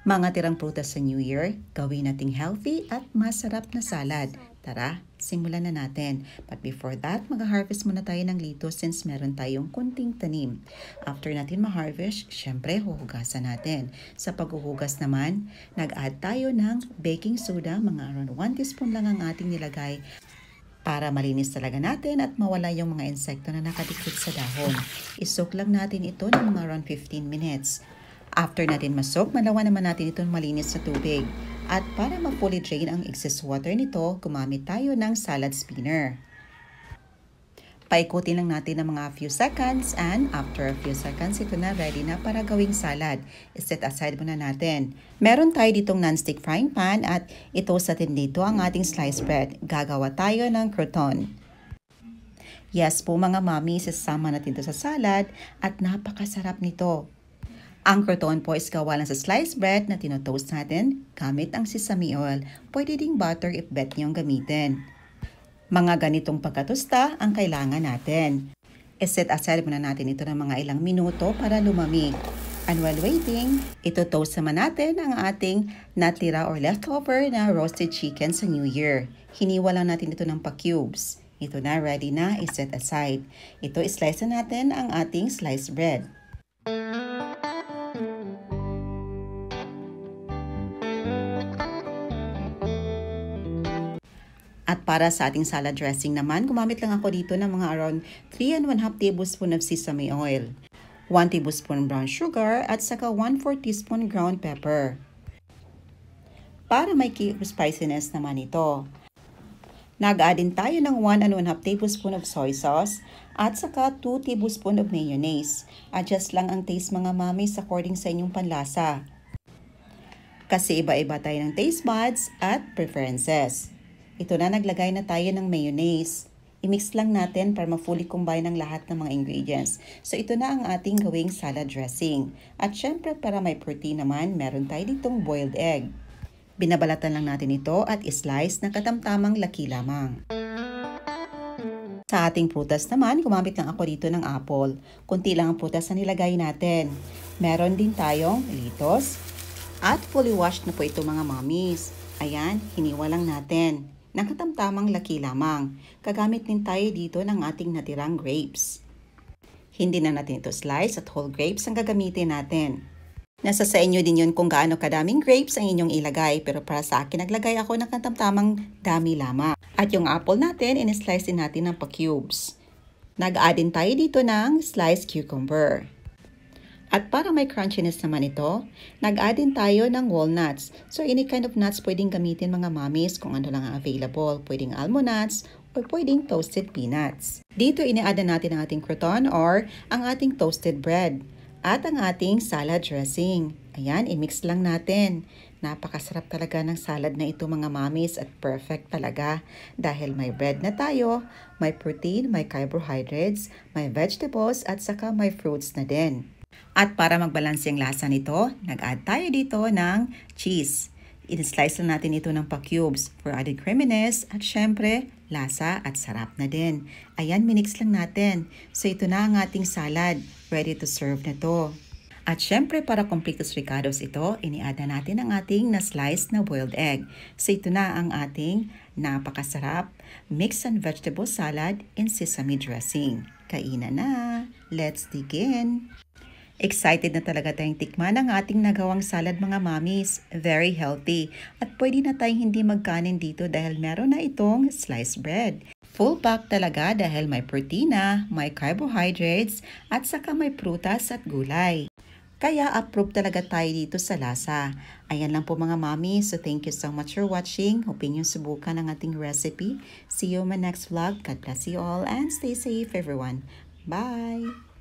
Mga tirang prutas sa New Year, gawin nating healthy at masarap na salad. Tara, simulan na natin. But before that, mag-harvest muna tayo ng lettuce since meron tayong kunting tanim. After natin ma-harvest, syempre huhugasan natin. Sa paghuhugas naman, nag-add tayo ng baking soda, mga around 1 teaspoon lang ang ating nilagay para malinis talaga natin at mawala yung mga insekto na nakadikit sa dahon. Isok lang natin ito ng mga around 15 minutes. After natin masok, malawan naman natin itong malinis sa tubig. At para ma-fully drain ang excess water nito, gumamit tayo ng salad spinner. Paikutin lang natin ng mga few seconds and after a few seconds, ito na ready na para gawing salad. I-set aside muna natin. Meron tayo ditong non-stick frying pan at itoast natin dito ang ating sliced bread. Gagawa tayo ng crouton. Yes po mga mami, sasama natin ito sa salad at napakasarap nito. Ang crouton po is gawa lang sa sliced bread na tinotoast natin gamit ang sesame oil. Pwede ding butter if bet niyong gamitin. Mga ganitong pagkatusta ang kailangan natin. I-set aside muna natin ito ng mga ilang minuto para lumamig. And while waiting, ito-toast naman natin ang ating natira or leftover na roasted chicken sa New Year. Hiniwa lang natin ito ng pa-cubes. Ito na, ready na, i-set aside. Ito, islice na natin ang ating sliced bread. At para sa ating salad dressing naman, gumamit lang ako dito ng mga around 3 1/2 tablespoon of sesame oil, 1 tablespoon brown sugar, at saka 1/4 teaspoon ground pepper. Para may spiciness naman ito. Nag-add din tayo ng 1 1/2 tablespoon of soy sauce at saka 2 tablespoon of mayonnaise. Adjust lang ang taste mga mamis according sa inyong panlasa. Kasi iba-iba tayo ng taste buds at preferences. Ito na, naglagay na tayo ng mayonnaise. I-mix lang natin para ma-fully combine ang lahat ng mga ingredients. So ito na ang ating gawing salad dressing. At syempre para may protein naman, meron tayo ditong boiled egg. Binabalatan lang natin ito at islice na katamtamang laki lamang. Sa ating prutas naman, gumamit lang ako dito ng apple. Kunti lang ang prutas na nilagay natin. Meron din tayong lettuce at fully washed na po ito mga mommies. Ayan, hiniwa lang natin. Nakatamtamang laki lamang. Gagamit din tayo dito ng ating natirang grapes. Hindi na natin ito slice at whole grapes ang gagamitin natin. Nasa sa inyo din yun kung gaano kadaming grapes ang inyong ilagay, pero para sa akin naglagay ako ng katamtamang dami lamang. At yung apple natin, in-slice din natin ng pa-cubes. Nag-add din tayo dito ng sliced cucumber. At para may crunchiness naman ito, nag-add din tayo ng walnuts. So any kind of nuts pwedeng gamitin mga mommies kung ano lang ang available. Pwedeng almond nuts o pwedeng toasted peanuts. Dito ini-add natin ang ating crouton or ang ating toasted bread at ang ating salad dressing. Ayan, i-mix lang natin. Napakasarap talaga ng salad na ito mga mommies at perfect talaga dahil may bread na tayo, may protein, may carbohydrates, may vegetables at saka may fruits na din. At para magbalanse ang lasa nito, nag-add tayo dito ng cheese. I-slice lang natin ito ng pa-cubes for added creaminess at syempre, lasa at sarap na din. Ayan, minix lang natin. So ito na ang ating salad. Ready to serve na to. At syempre, para completos ricados ito, ini-add na natin ang ating na-slice na boiled egg. So ito na ang ating napakasarap mix and vegetable salad in sesame dressing. Kainan na! Let's dig in! Excited na talaga tayong tikman ang ating nagawang salad mga mommies. Very healthy. At pwede na tayong hindi magkanin dito dahil meron na itong sliced bread. Full pack talaga dahil may protina, may carbohydrates, at saka may prutas at gulay. Kaya approve talaga tayo dito sa lasa. Ayan lang po mga mommies. So thank you so much for watching. Hoping yung subukan ang ating recipe. See you in my next vlog. God bless you all and stay safe everyone. Bye!